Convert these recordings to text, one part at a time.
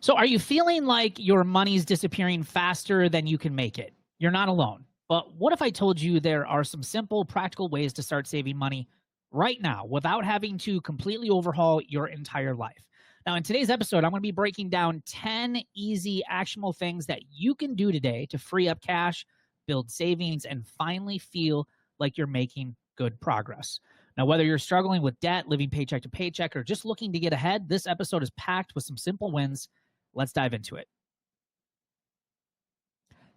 So are you feeling like your money's disappearing faster than you can make it? You're not alone. But what if I told you there are some simple, practical ways to start saving money right now without having to completely overhaul your entire life? Now, in today's episode, I'm going to be breaking down 10 easy, actionable things that you can do today to free up cash, build savings, and finally feel like you're making good progress. Now, whether you're struggling with debt, living paycheck to paycheck, or just looking to get ahead, this episode is packed with some simple wins. Let's dive into it.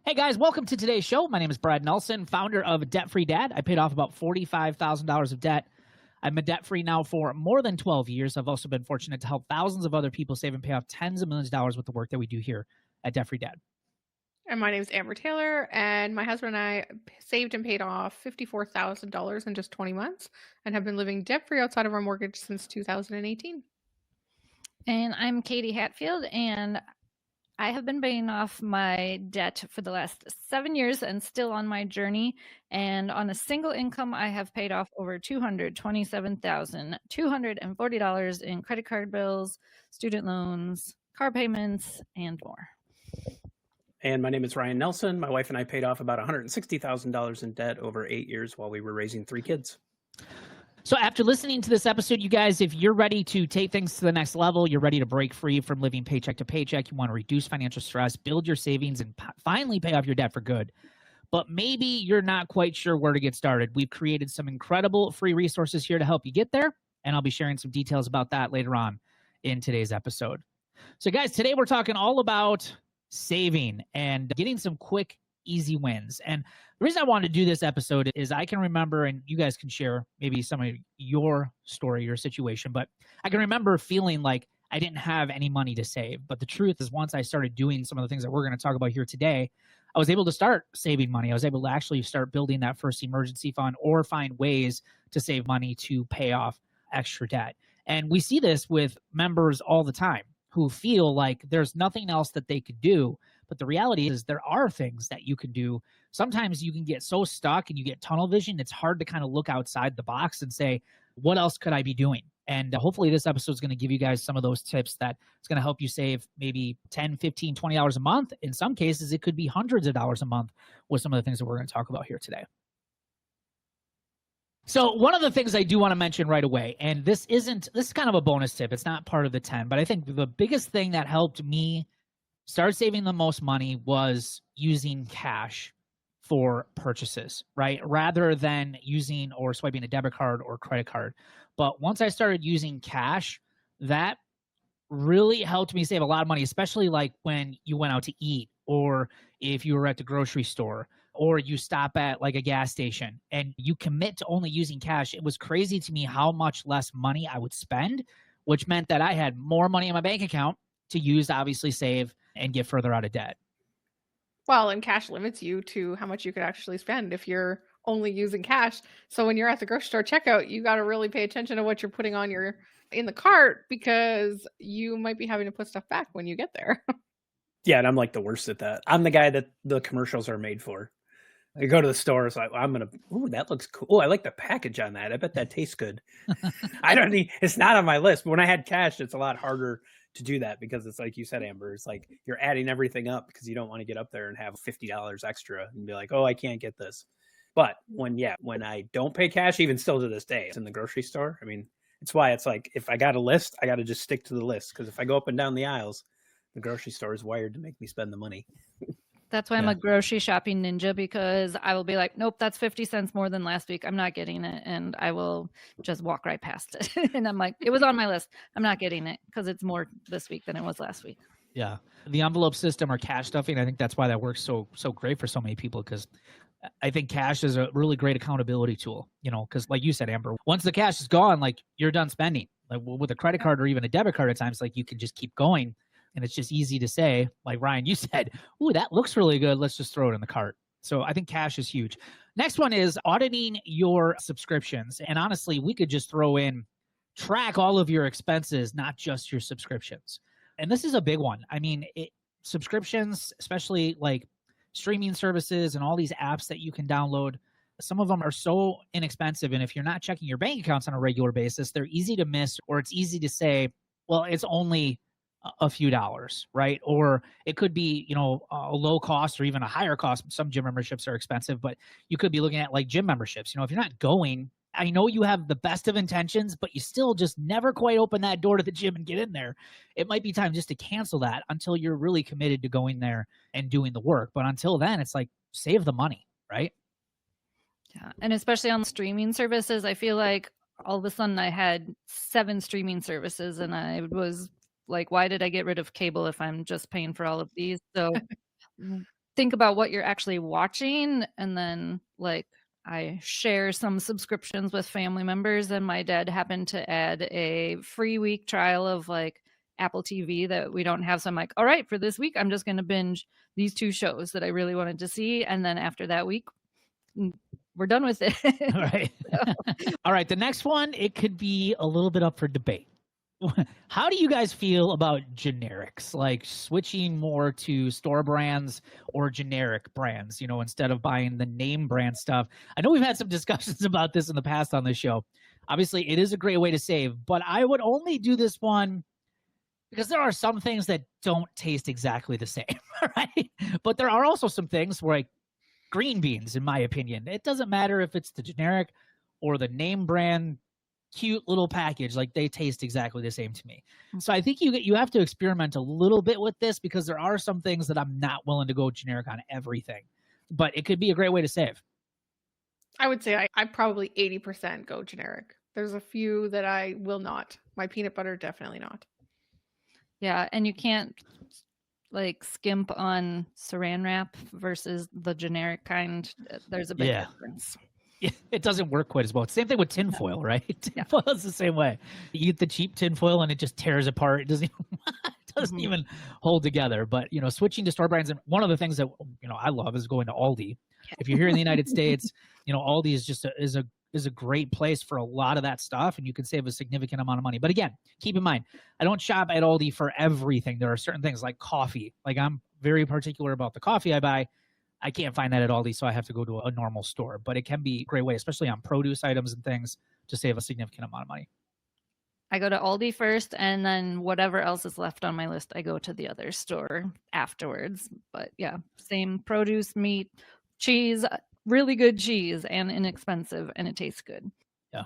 Hey guys, welcome to today's show. My name is Brad Nelson, founder of Debt Free Dad. I paid off about $45,000 of debt. I'm a debt-free now for more than 12 years. I've also been fortunate to help thousands of other people save and pay off tens of millions of dollars with the work that we do here at Debt Free Dad. And my name is Amber Taylor, and my husband and I saved and paid off $54,000 in just 20 months and have been living debt-free outside of our mortgage since 2018. And I'm Katie Hatfield, and I have been paying off my debt for the last 7 years and still on my journey. And on a single income, I have paid off over $227,240 in credit card bills, student loans, car payments, and more. And my name is Ryan Nelson. My wife and I paid off about $160,000 in debt over 8 years while we were raising 3 kids. So after listening to this episode, you guys, if you're ready to take things to the next level, you're ready to break free from living paycheck to paycheck, you want to reduce financial stress, build your savings, and finally pay off your debt for good. But maybe you're not quite sure where to get started. We've created some incredible free resources here to help you get there, and I'll be sharing some details about that later on in today's episode. So guys, today we're talking all about saving and getting some quick, easy wins. And the reason I wanted to do this episode is I can remember, and you guys can share maybe some of your story, your situation, but I can remember feeling like I didn't have any money to save. But the truth is, once I started doing some of the things that we're going to talk about here today, I was able to start saving money. I was able to actually start building that first emergency fund or find ways to save money to pay off extra debt. And we see this with members all the time who feel like there's nothing else that they could do. But the reality is there are things that you can do. Sometimes you can get so stuck and you get tunnel vision, it's hard to kind of look outside the box and say, what else could I be doing? And hopefully this episode is going to give you guys some of those tips that it's going to help you save maybe $10, $15, $20 a month. In some cases, it could be hundreds of dollars a month with some of the things that we're going to talk about here today. So one of the things I do want to mention right away, and this is kind of a bonus tip. It's not part of the 10, but I think the biggest thing that helped me start saving the most money was using cash for purchases, right? Rather than using or swiping a debit card or credit card. But once I started using cash, that really helped me save a lot of money, especially like when you went out to eat or if you were at the grocery store or you stop at like a gas station and you commit to only using cash. It was crazy to me how much less money I would spend, which meant that I had more money in my bank account to use, obviously save and get further out of debt. Well, and cash limits you to how much you could actually spend if you're only using cash. So when you're at the grocery store checkout, you got to really pay attention to what you're putting on in the cart because you might be having to put stuff back when you get there. Yeah, and I'm like the worst at that. I'm the guy that the commercials are made for. I go to the store, so that looks cool. I like the package on that. I bet that tastes good. It's not on my list. But when I had cash, it's a lot harder to do that because it's like you said, Amber, it's like you're adding everything up because you don't want to get up there and have $50 extra and be like, oh, I can't get this. But when I don't pay cash, even still to this day, it's in the grocery store. I mean, it's why it's like, if I got a list, I got to just stick to the list. Because if I go up and down the aisles, the grocery store is wired to make me spend the money. That's why I'm a grocery shopping ninja, because I will be like, nope, that's 50 cents more than last week. I'm not getting it. And I will just walk right past it. And I'm like, it was on my list. I'm not getting it because it's more this week than it was last week. Yeah. The envelope system or cash stuffing, I think that's why that works so great for so many people, because I think cash is a really great accountability tool, because like you said, Amber, once the cash is gone, like you're done spending. Like with a credit card or even a debit card at times, like you can just keep going. And it's just easy to say, like Ryan, you said, ooh, that looks really good. Let's just throw it in the cart. So I think cash is huge. Next one is auditing your subscriptions. And honestly, we could just throw in track all of your expenses, not just your subscriptions. And this is a big one. I mean, subscriptions, especially like streaming services and all these apps that you can download, some of them are so inexpensive. And if you're not checking your bank accounts on a regular basis, they're easy to miss, or it's easy to say, well, it's only a few dollars, right? Or it could be, a low cost or even a higher cost. Some gym memberships are expensive, but you could be looking at like gym memberships. If you're not going, I know you have the best of intentions, but you still just never quite open that door to the gym and get in there. It might be time just to cancel that until you're really committed to going there and doing the work. But until then, it's like, save the money, right? Yeah. And especially on streaming services, I feel like all of a sudden I had 7 streaming services and I was like, why did I get rid of cable if I'm just paying for all of these? So think about what you're actually watching. And then like I share some subscriptions with family members, and my dad happened to add a free week trial of like Apple TV that we don't have. So I'm like, all right, for this week, I'm just going to binge these 2 shows that I really wanted to see. And then after that week, we're done with it. All right. All right. The next one, it could be a little bit up for debate. How do you guys feel about generics, like switching more to store brands or generic brands, instead of buying the name brand stuff? I know we've had some discussions about this in the past on this show. Obviously, it is a great way to save, but I would only do this one because there are some things that don't taste exactly the same, right? But there are also some things where, like green beans, in my opinion, it doesn't matter if it's the generic or the name brand cute little package, like they taste exactly the same to me. So I think you have to experiment a little bit with this, because there are some things that I'm not willing to go generic on everything, but it could be a great way to save. I would say I probably 80% go generic. There's a few that I will not. My peanut butter, definitely not. Yeah, and you can't like skimp on saran wrap versus the generic kind. There's a big difference. Yeah, it doesn't work quite as well. Same thing with tinfoil, right? Tinfoil is the same way. You get the cheap tinfoil and it just tears apart. It doesn't even hold together. But switching to store brands, and one of the things that I love is going to Aldi. If you're here in the United States, Aldi is just is a great place for a lot of that stuff, and you can save a significant amount of money. But again, keep in mind, I don't shop at Aldi for everything. There are certain things like coffee. Like I'm very particular about the coffee I buy. I can't find that at Aldi, so I have to go to a normal store. But it can be a great way, especially on produce items and things, to save a significant amount of money. I go to Aldi first, and then whatever else is left on my list, I go to the other store afterwards. But yeah, same produce, meat, cheese, really good cheese, and inexpensive, and it tastes good. Yeah.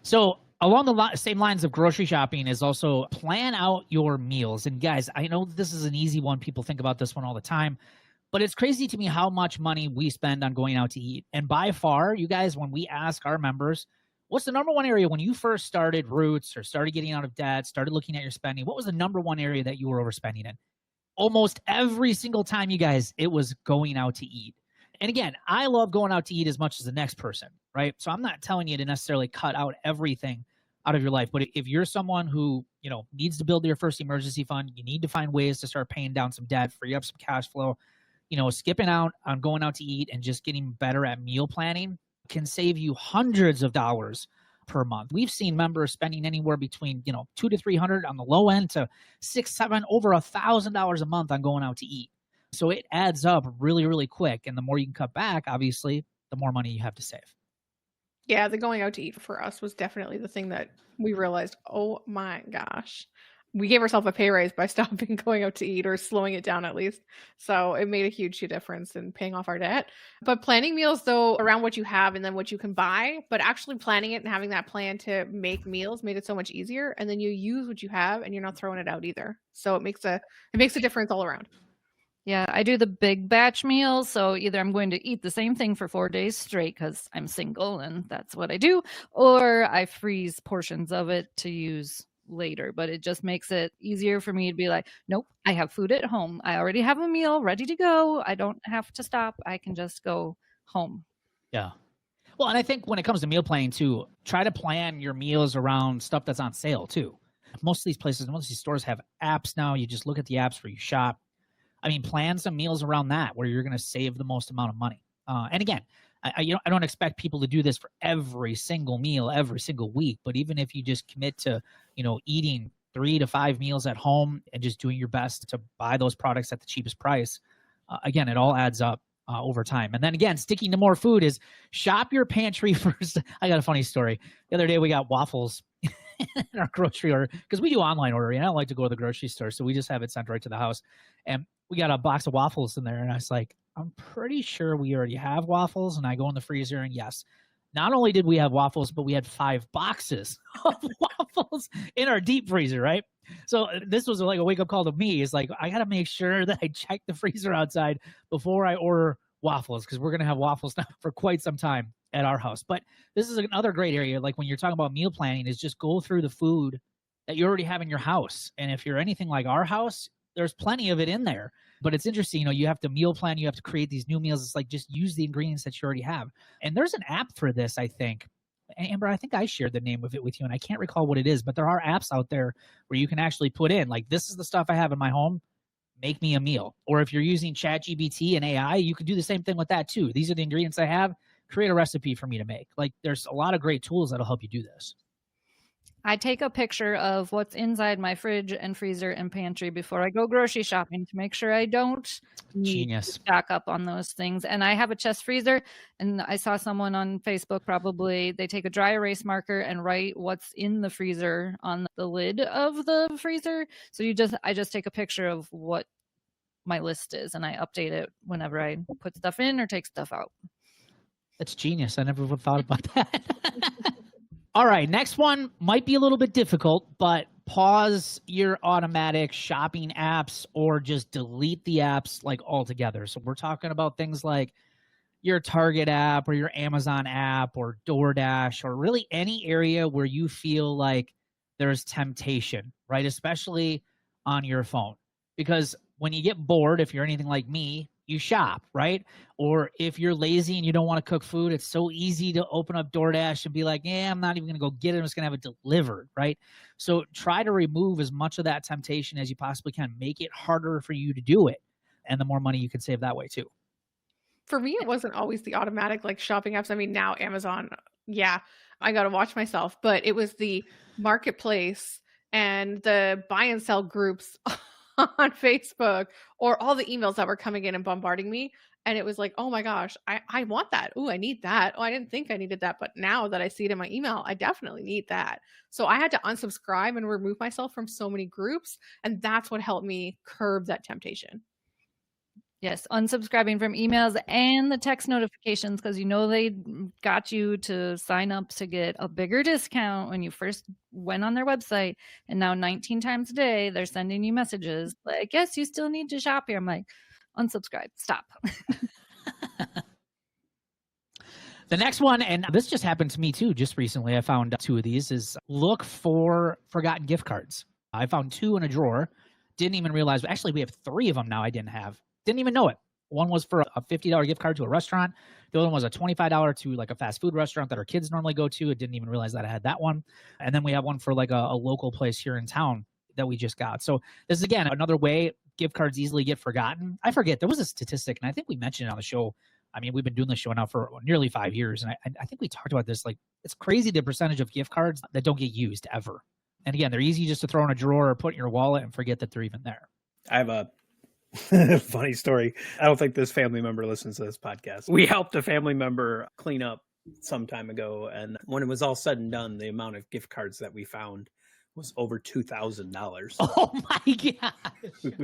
So along the same lines of grocery shopping is also plan out your meals. And guys, I know this is an easy one. People think about this one all the time. But it's crazy to me how much money we spend on going out to eat. And by far, you guys, when we ask our members, what's the number one area when you first started Roots or started getting out of debt, started looking at your spending, what was the number one area that you were overspending in? Almost every single time, you guys, it was going out to eat. And again, I love going out to eat as much as the next person, right? So I'm not telling you to necessarily cut out everything out of your life. But if you're someone who, needs to build your first emergency fund, you need to find ways to start paying down some debt, free up some cash flow. Skipping out on going out to eat and just getting better at meal planning can save you hundreds of dollars per month. We've seen members spending anywhere between, $200 to $300 on the low end to $600, $700, over $1,000 a month on going out to eat. So it adds up really, really quick. And the more you can cut back, obviously, the more money you have to save. Yeah, the going out to eat for us was definitely the thing that we realized, oh my gosh. We gave ourselves a pay raise by stopping going out to eat, or slowing it down at least. So it made a huge difference in paying off our debt. But planning meals, though, around what you have and then what you can buy, but actually planning it and having that plan to make meals made it so much easier. And then you use what you have and you're not throwing it out either. So it makes a difference all around. Yeah, I do the big batch meals. So either I'm going to eat the same thing for 4 days straight because I'm single and that's what I do, or I freeze portions of it to use later. But it just makes it easier for me to be like, nope, I have food at home. I already have a meal ready to go. I don't have to stop. I can just go home. Yeah. Well, and I think when it comes to meal planning too, try to plan your meals around stuff that's on sale too. Most of these places, most of these stores have apps now. You just look at the apps where you shop. I mean, plan some meals around that where you're going to save the most amount of money. And again, I don't expect people to do this for every single meal, every single week. But even if you just commit to, eating 3 to 5 meals at home and just doing your best to buy those products at the cheapest price, again, it all adds up over time. And then again, sticking to more food is shop your pantry first. I got a funny story. The other day we got waffles in our grocery order, because we do online ordering. I don't like to go to the grocery store, so we just have it sent right to the house. And we got a box of waffles in there, and I was like, I'm pretty sure we already have waffles. And I go in the freezer, and yes, not only did we have waffles, but we had 5 boxes of waffles in our deep freezer, right? So this was like a wake-up call to me. Is like, I got to make sure that I check the freezer outside before I order waffles, because we're going to have waffles now for quite some time at our house. But this is another great area, like when you're talking about meal planning, is just go through the food that you already have in your house. And if you're anything like our house, there's plenty of it in there. But it's interesting, you know, you have to meal plan, you have to create these new meals. It's like, just use the ingredients that you already have. And there's an app for this, I think. Amber, I think I shared the name of it with you, and I can't recall what it is, but there are apps out there where you can actually put in, like, this is the stuff I have in my home, make me a meal. Or if you're using ChatGPT and AI, you can do the same thing with that too. These are the ingredients I have, create a recipe for me to make. Like, there's a lot of great tools that'll help you do this. I take a picture of what's inside my fridge and freezer and pantry before I go grocery shopping to make sure I don't need to stock up on those things. And I have a chest freezer, and I saw someone on Facebook, probably, they take a dry erase marker and write what's in the freezer on the lid of the freezer. So I just take a picture of what my list is, and I update it whenever I put stuff in or take stuff out. That's genius. I never would have thought about that. All right, next one might be a little bit difficult, but pause your automatic shopping apps or just delete the apps like altogether. So we're talking about things like your Target app or your Amazon app or DoorDash, or really any area where you feel like there's temptation, right? Especially on your phone. Because when you get bored, if you're anything like me, you shop, right? Or if you're lazy and you don't want to cook food, it's so easy to open up DoorDash and be like, yeah, I'm not even going to go get it. I'm just going to have it delivered, right? So try to remove as much of that temptation as you possibly can. Make it harder for you to do it. And the more money you can save that way too. For me, it wasn't always the automatic like shopping apps. I mean, now Amazon, yeah, I got to watch myself, but it was the marketplace and the buy and sell groups on Facebook, or all the emails that were coming in and bombarding me. And it was like, oh my gosh, I want that. Oh, I need that. Oh, I didn't think I needed that. But now that I see it in my email, I definitely need that. So I had to unsubscribe and remove myself from so many groups. And that's what helped me curb that temptation. Yes, unsubscribing from emails and the text notifications, because you know they got you to sign up to get a bigger discount when you first went on their website, and now 19 times a day they're sending you messages like, yes, you still need to shop here. I'm like, unsubscribe, stop. The next one, and this just happened to me too just recently, I found 2 of these, is look for forgotten gift cards. I found 2 in a drawer, didn't even realize, actually we have 3 of them now I didn't have. Didn't even know it. One was for a $50 gift card to a restaurant. The other one was a $25 to like a fast food restaurant that our kids normally go to. I didn't even realize that I had that one. And then we have one for like a local place here in town that we just got. So this is, again, another way gift cards easily get forgotten. I forget, there was a statistic, and I think we mentioned it on the show. I mean, we've been doing this show now for nearly 5 years. And I think we talked about this. Like, it's crazy the percentage of gift cards that don't get used ever. And again, they're easy just to throw in a drawer or put in your wallet and forget that they're even there. I have a funny story. I don't think this family member listens to this podcast. We helped a family member clean up some time ago, and when it was all said and done, the amount of gift cards that we found was over $2,000. Oh my gosh.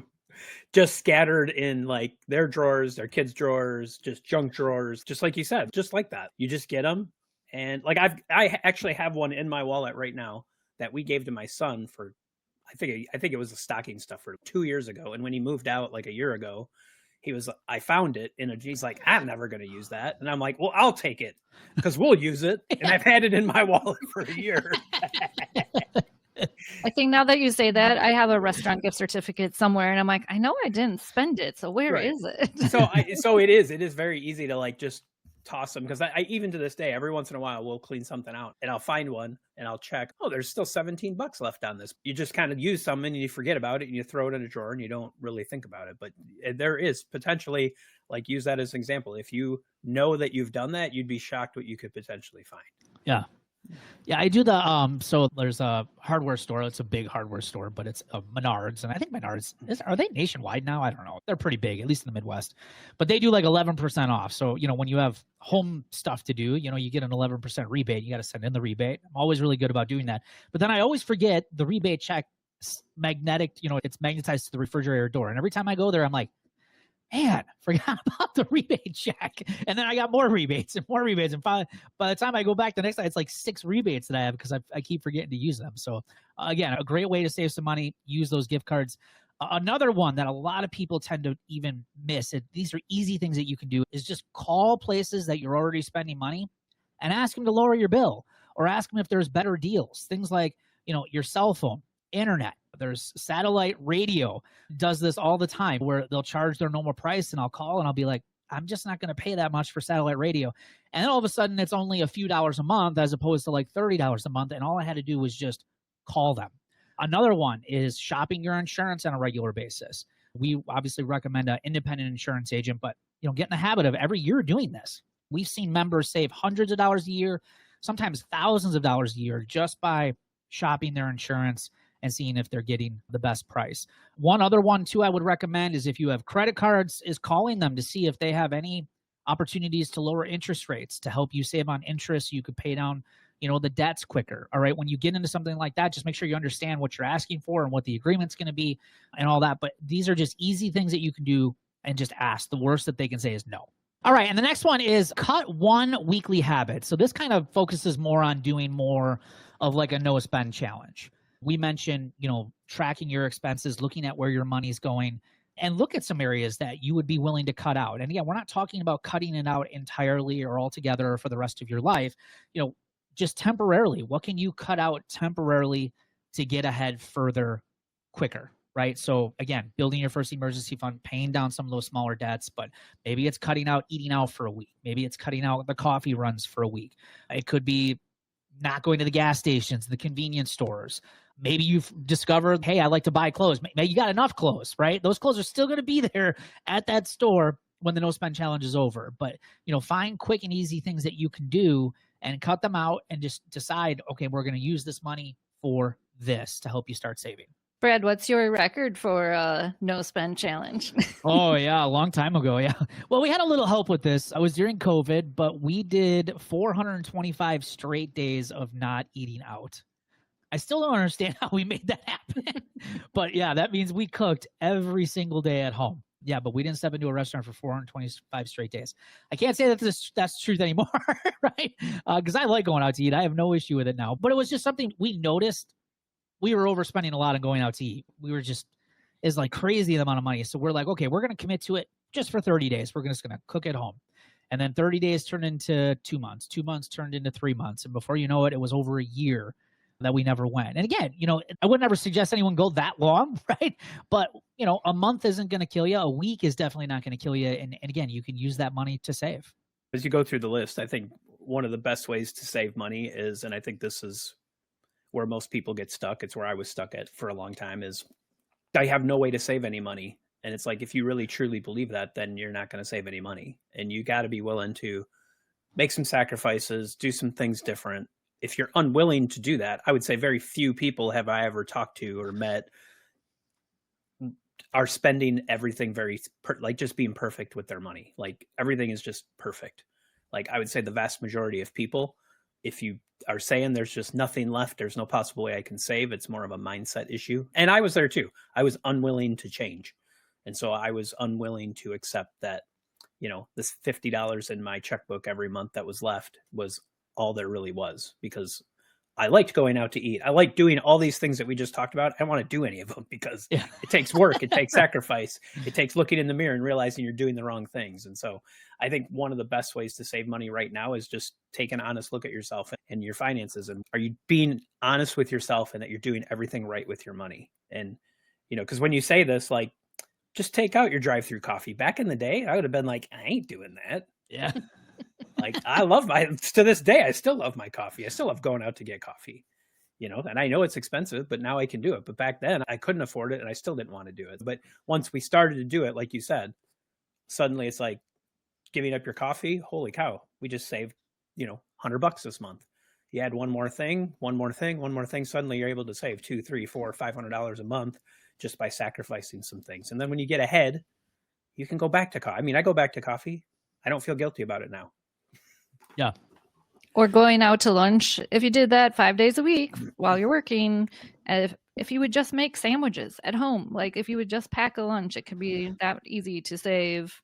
Just scattered in like their drawers, their kids' drawers, just junk drawers, just like you said, just like that. You just get them. And like I actually have one in my wallet right now that we gave to my son for, I think it was the stocking stuffer 2 years ago. And when he moved out like a year ago, I found it he's like, I'm never going to use that. And I'm like, well, I'll take it because we'll use it. And I've had it in my wallet for a year. I think now that you say that, I have a restaurant gift certificate somewhere, and I'm like, I know I didn't spend it. So where is it? So it is very easy to like just toss them, because I even to this day, every once in a while we'll clean something out and I'll find one and I'll check, oh, there's still $17 left on this. You just kind of use some and you forget about it and you throw it in a drawer and you don't really think about it. But there is potentially, like, use that as an example. If you know that you've done that, you'd be shocked what you could potentially find. Yeah. Yeah, I do the so there's a hardware store. It's a big hardware store, but it's Menards, and I think Menards are they nationwide now? I don't know. They're pretty big, at least in the Midwest. But they do like 11% off. So, when you have home stuff to do, you get an 11% rebate. You got to send in the rebate. I'm always really good about doing that. But then I always forget the rebate check magnetic, it's magnetized to the refrigerator door. And every time I go there, I'm like, man, forgot about the rebate check. And then I got more rebates and more rebates. And by the time I go back the next night, it's like 6 rebates that I have because I keep forgetting to use them. So again, a great way to save some money, use those gift cards. Another one that a lot of people tend to even miss, these are easy things that you can do, is just call places that you're already spending money and ask them to lower your bill, or ask them if there's better deals. Things like, your cell phone, internet. There's satellite radio does this all the time where they'll charge their normal price, and I'll call and I'll be like, I'm just not going to pay that much for satellite radio. And then all of a sudden it's only a few dollars a month as opposed to like $30 a month. And all I had to do was just call them. Another one is shopping your insurance on a regular basis. We obviously recommend an independent insurance agent, but get in the habit of every year doing this. We've seen members save hundreds of dollars a year, sometimes thousands of dollars a year, just by shopping their insurance and seeing if they're getting the best price. One other one too I would recommend is, if you have credit cards, is calling them to see if they have any opportunities to lower interest rates to help you save on interest so you could pay down, the debts quicker. All right. When you get into something like that, just make sure you understand what you're asking for and what the agreement's going to be and all that. But these are just easy things that you can do and just ask. The worst that they can say is no. All right. And the next one is cut one weekly habit. So this kind of focuses more on doing more of like a no spend challenge. We mentioned, tracking your expenses, looking at where your money's going, and look at some areas that you would be willing to cut out. And again, we're not talking about cutting it out entirely or altogether for the rest of your life. Just temporarily, what can you cut out temporarily to get ahead further quicker, right? So again, building your first emergency fund, paying down some of those smaller debts, but maybe it's cutting out eating out for a week. Maybe it's cutting out the coffee runs for a week. It could be not going to the gas stations, the convenience stores. Maybe you've discovered, hey, I like to buy clothes. Maybe you got enough clothes, right? Those clothes are still going to be there at that store when the no spend challenge is over. But, find quick and easy things that you can do and cut them out and just decide, okay, we're going to use this money for this to help you start saving. Brad, what's your record for no spend challenge? Oh, yeah, a long time ago. Yeah. Well, we had a little help with this. I was during COVID, but we did 425 straight days of not eating out. I still don't understand how we made that happen. But yeah, that means we cooked every single day at home. Yeah, but we didn't step into a restaurant for 425 straight days. I can't say that that's the truth anymore, right? Because I like going out to eat. I have no issue with it now. But it was just something we noticed. We were overspending a lot on going out to eat. We were just, it's like crazy the amount of money. So we're like, okay, we're going to commit to it just for 30 days. We're just going to cook at home. And then 30 days turned into 2 months. 2 months turned into 3 months. And before you know it, it was over a year that we never went. And again, I would never suggest anyone go that long, right? But, a month isn't going to kill you. A week is definitely not going to kill you. And again, you can use that money to save. As you go through the list, I think one of the best ways to save money is, and I think this is where most people get stuck, it's where I was stuck at for a long time, is I have no way to save any money. And it's like, if you really truly believe that, then you're not going to save any money. And you got to be willing to make some sacrifices, do some things different. If you're unwilling to do that, I would say very few people have I ever talked to or met are spending everything like just being perfect with their money. Like everything is just perfect. Like I would say the vast majority of people, if you are saying there's just nothing left, there's no possible way I can save, it's more of a mindset issue. And I was there too. I was unwilling to change. And so I was unwilling to accept that, this $50 in my checkbook every month that was left was all there really was, because I liked going out to eat. I like doing all these things that we just talked about. I don't want to do any of them because it takes work. It takes sacrifice. It takes looking in the mirror and realizing you're doing the wrong things. And so I think one of the best ways to save money right now is just take an honest look at yourself and your finances. And are you being honest with yourself and that you're doing everything right with your money? And, because when you say this, like, just take out your drive-through coffee. Back in the day, I would have been like, I ain't doing that. Yeah. Like to this day, I still love my coffee. I still love going out to get coffee, and I know it's expensive, but now I can do it. But back then I couldn't afford it and I still didn't want to do it. But once we started to do it, like you said, suddenly it's like giving up your coffee. Holy cow. We just saved, $100 this month. You add one more thing, one more thing, one more thing. Suddenly you're able to save $200, $300, $400, $500 a month just by sacrificing some things. And then when you get ahead, you can go back to coffee. I mean, I go back to coffee. I don't feel guilty about it now. Yeah. Or going out to lunch. If you did that 5 days a week while you're working, if you would just make sandwiches at home, like if you would just pack a lunch, it could be that easy to save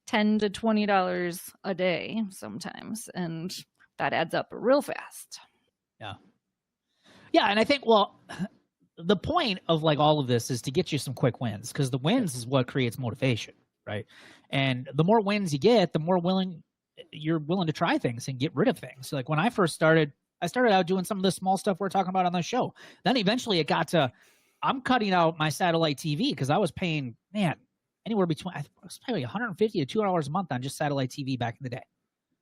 $10 to $20 a day sometimes. And that adds up real fast. Yeah. Yeah. And I think, well, the point of like all of this is to get you some quick wins, because the wins is what creates motivation, right? And the more wins you get, the more you're willing to try things and get rid of things. So like when I first started, I started out doing some of the small stuff we're talking about on the show. Then eventually it got to, I'm cutting out my satellite TV because I was paying, anywhere between, I was paying $150 to $200 a month on just satellite TV back in the day.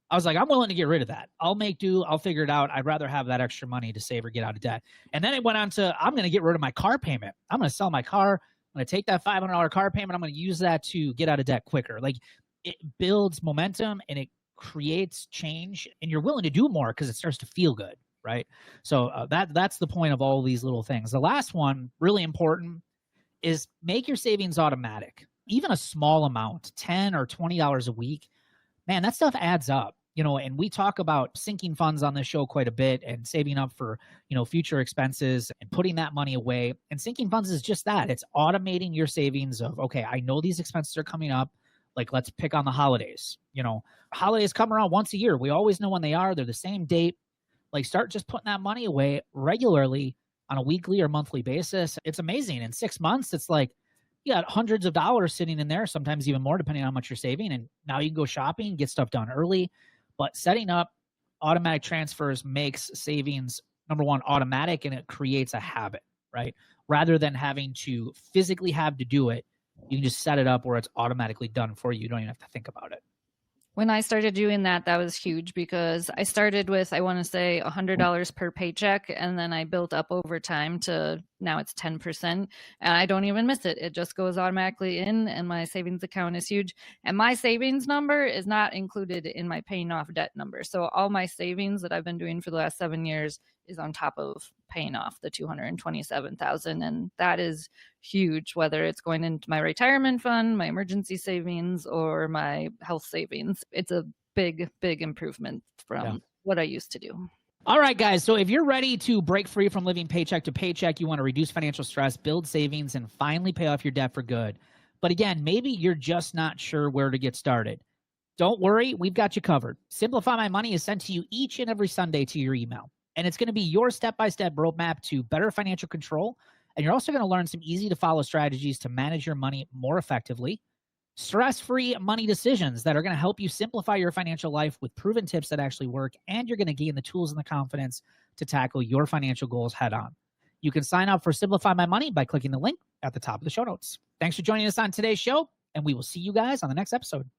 I was like, I'm willing to get rid of that. I'll make do. I'll figure it out. I'd rather have that extra money to save or get out of debt. And then it went on to, I'm going to get rid of my car payment. I'm going to sell my car. I'm going to take that $500 car payment. I'm going to use that to get out of debt quicker. Like it builds momentum and it creates change, and you're willing to do more because it starts to feel good, right? So that's the point of all these little things. The last one, really important, is make your savings automatic. Even a small amount, $10 or $20 a week, man, that stuff adds up. And we talk about sinking funds on this show quite a bit and saving up for, future expenses and putting that money away. And sinking funds is just that. It's automating your savings of, okay, I know these expenses are coming up. Like, let's pick on the holidays. Holidays come around once a year. We always know when they are. They're the same date. Like, start just putting that money away regularly on a weekly or monthly basis. It's amazing. In 6 months, it's like you got hundreds of dollars sitting in there, sometimes even more, depending on how much you're saving. And now you can go shopping, get stuff done early. But setting up automatic transfers makes savings, number one, automatic, and it creates a habit, right? Rather than having to physically have to do it, you can just set it up where it's automatically done for you. You don't even have to think about it. When I started doing that, that was huge because I started with, I want to say $100 per paycheck. And then I built up over time to now it's 10%. And I don't even miss it. It just goes automatically in and my savings account is huge. And my savings number is not included in my paying off debt number. So all my savings that I've been doing for the last 7 years is on top of paying off the $227,000. And that is huge, whether it's going into my retirement fund, my emergency savings, or my health savings. It's a big, big improvement from what I used to do. All right, guys. So if you're ready to break free from living paycheck to paycheck, you want to reduce financial stress, build savings, and finally pay off your debt for good. But again, maybe you're just not sure where to get started. Don't worry, we've got you covered. Simplify My Money is sent to you each and every Sunday to your email. And it's going to be your step-by-step roadmap to better financial control. And you're also going to learn some easy-to-follow strategies to manage your money more effectively. Stress-free money decisions that are going to help you simplify your financial life with proven tips that actually work. And you're going to gain the tools and the confidence to tackle your financial goals head on. You can sign up for Simplify My Money by clicking the link at the top of the show notes. Thanks for joining us on today's show, and we will see you guys on the next episode.